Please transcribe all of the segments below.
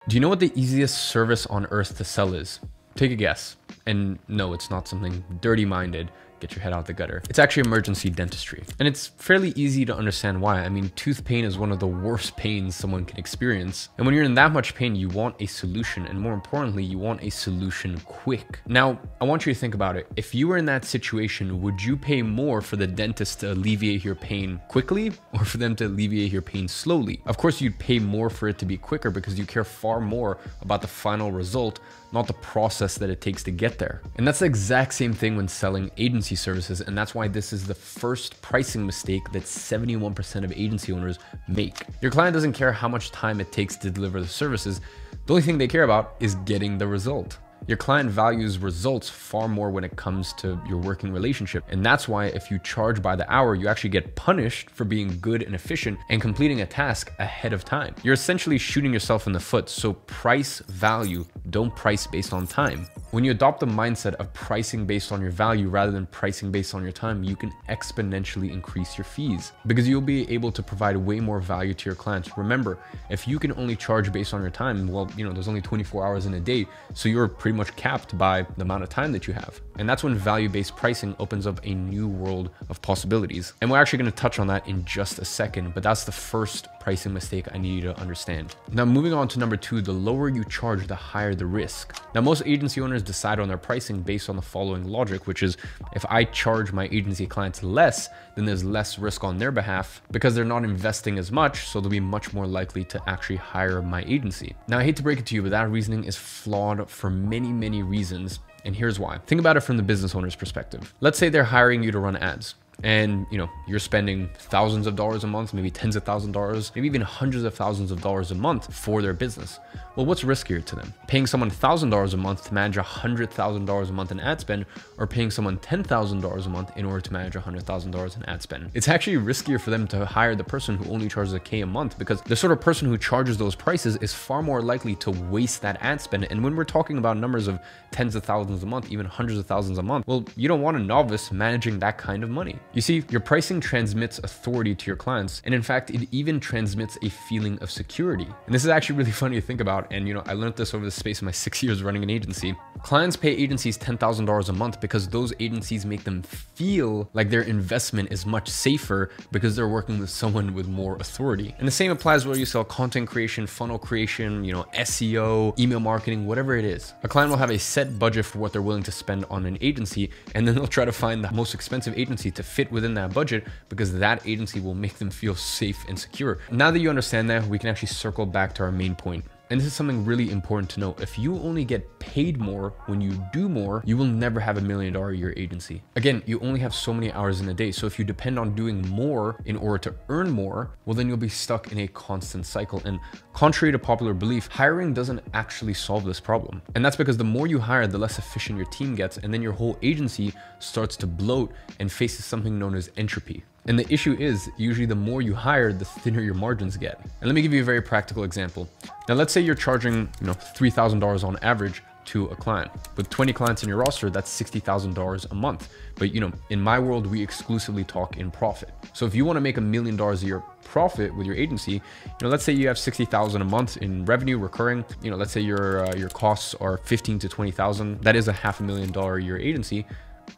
Do you know what the easiest service on earth to sell is? Take a guess. And no, it's not something dirty-minded. Get your head out the gutter. It's actually emergency dentistry. And it's fairly easy to understand why. I mean, tooth pain is one of the worst pains someone can experience. And when you're in that much pain, you want a solution. And more importantly, you want a solution quick. Now, I want you to think about it. If you were in that situation, would you pay more for the dentist to alleviate your pain quickly or for them to alleviate your pain slowly? Of course, you'd pay more for it to be quicker because you care far more about the final result, not the process that it takes to get there. And that's the exact same thing when selling agency services. And that's why this is the first pricing mistake that 71% of agency owners make. Your client doesn't care how much time it takes to deliver the services. The only thing they care about is getting the result. Your client values results far more when it comes to your working relationship. And that's why if you charge by the hour, you actually get punished for being good and efficient and completing a task ahead of time. You're essentially shooting yourself in the foot. So price value, don't price based on time. When you adopt the mindset of pricing based on your value rather than pricing based on your time, you can exponentially increase your fees because you'll be able to provide way more value to your clients. Remember, if you can only charge based on your time, well, there's only 24 hours in a day. So you're pretty much capped by the amount of time that you have. And that's when value-based pricing opens up a new world of possibilities. And we're actually going to touch on that in just a second, but that's the first pricing mistake I need you to understand. Now, moving on to number two, the lower you charge, the higher the risk. Now, most agency owners decide on their pricing based on the following logic, which is if I charge my agency clients less, then there's less risk on their behalf because they're not investing as much. So they'll be much more likely to actually hire my agency. Now, I hate to break it to you, but that reasoning is flawed for many reasons. And here's why. Think about it from the business owner's perspective. Let's say they're hiring you to run ads. And you're spending thousands of dollars a month, maybe tens of thousands of dollars, maybe even hundreds of thousands of dollars a month for their business. Well, what's riskier to them? Paying someone $1,000 a month to manage $100,000 a month in ad spend, or paying someone $10,000 a month in order to manage $100,000 in ad spend? It's actually riskier for them to hire the person who only charges $1,000 a month because the sort of person who charges those prices is far more likely to waste that ad spend. And when we're talking about numbers of tens of thousands a month, even hundreds of thousands a month, well, you don't want a novice managing that kind of money. You see, your pricing transmits authority to your clients. And in fact, it even transmits a feeling of security. And this is actually really funny to think about. And I learned this over the space of my 6 years running an agency. Clients pay agencies $10,000 a month because those agencies make them feel like their investment is much safer because they're working with someone with more authority. And the same applies whether you sell content creation, funnel creation, SEO, email marketing, whatever it is. A client will have a set budget for what they're willing to spend on an agency, and then they'll try to find the most expensive agency to fit within that budget because that agency will make them feel safe and secure. Now that you understand that, we can actually circle back to our main point. And this is something really important to know. If you only get paid more when you do more, you will never have $1 million a year agency. Again, you only have so many hours in a day. So if you depend on doing more in order to earn more, well, then you'll be stuck in a constant cycle. And contrary to popular belief, hiring doesn't actually solve this problem. And that's because the more you hire, the less efficient your team gets. And then your whole agency starts to bloat and faces something known as entropy. And the issue is usually the more you hire, the thinner your margins get. And let me give you a very practical example. Now, let's say you're charging, $3,000 on average to a client. With 20 clients in your roster, that's $60,000 a month. But in my world, we exclusively talk in profit. So if you want to make $1 million a year profit with your agency, let's say you have 60,000 a month in revenue recurring. Let's say your costs are 15 to 20,000. That is a $500,000 a year agency.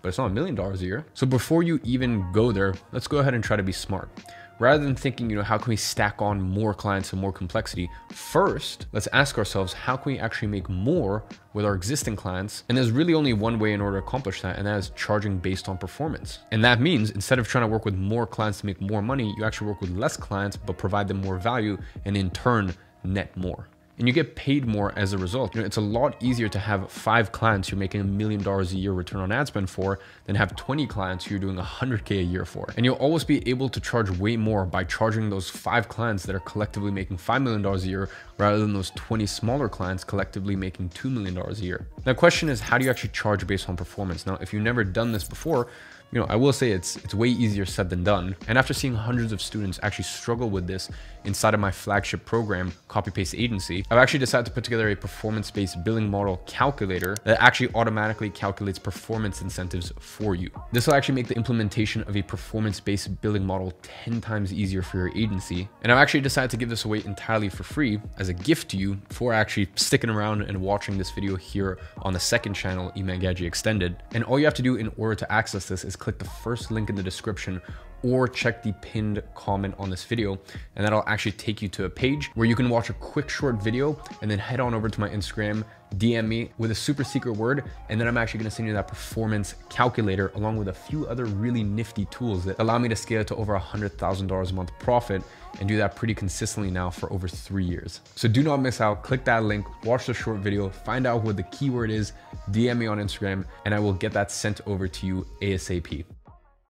But it's not $1 million a year. So before you even go there, let's go ahead and try to be smart. Rather than thinking, how can we stack on more clients and more complexity? First, let's ask ourselves, how can we actually make more with our existing clients? And there's really only one way in order to accomplish that, and that is charging based on performance. And that means instead of trying to work with more clients to make more money, you actually work with less clients, but provide them more value and in turn, net more. And you get paid more as a result. It's a lot easier to have 5 clients you're making $1 million a year return on ad spend for than have 20 clients who you're doing $100K a year for. And you'll always be able to charge way more by charging those 5 clients that are collectively making $5 million a year rather than those 20 smaller clients collectively making $2 million a year. The question is, how do you actually charge based on performance? Now, if you've never done this before, You know, I will say it's way easier said than done. And after seeing hundreds of students actually struggle with this inside of my flagship program, Copy Paste Agency, I've actually decided to put together a performance-based billing model calculator that actually automatically calculates performance incentives for you. This will actually make the implementation of a performance-based billing model 10 times easier for your agency. And I've actually decided to give this away entirely for free as a gift to you for actually sticking around and watching this video here on the second channel, Iman Gadzhi Extended. And all you have to do in order to access this is click the first link in the description or check the pinned comment on this video, and that'll actually take you to a page where you can watch a quick short video and then head on over to my Instagram, DM me with a super secret word, and then I'm actually going to send you that performance calculator along with a few other really nifty tools that allow me to scale to over $100,000 a month profit and do that pretty consistently now for over 3 years. So do not miss out. Click that link, watch the short video, find out what the keyword is, DM me on Instagram, and I will get that sent over to you ASAP.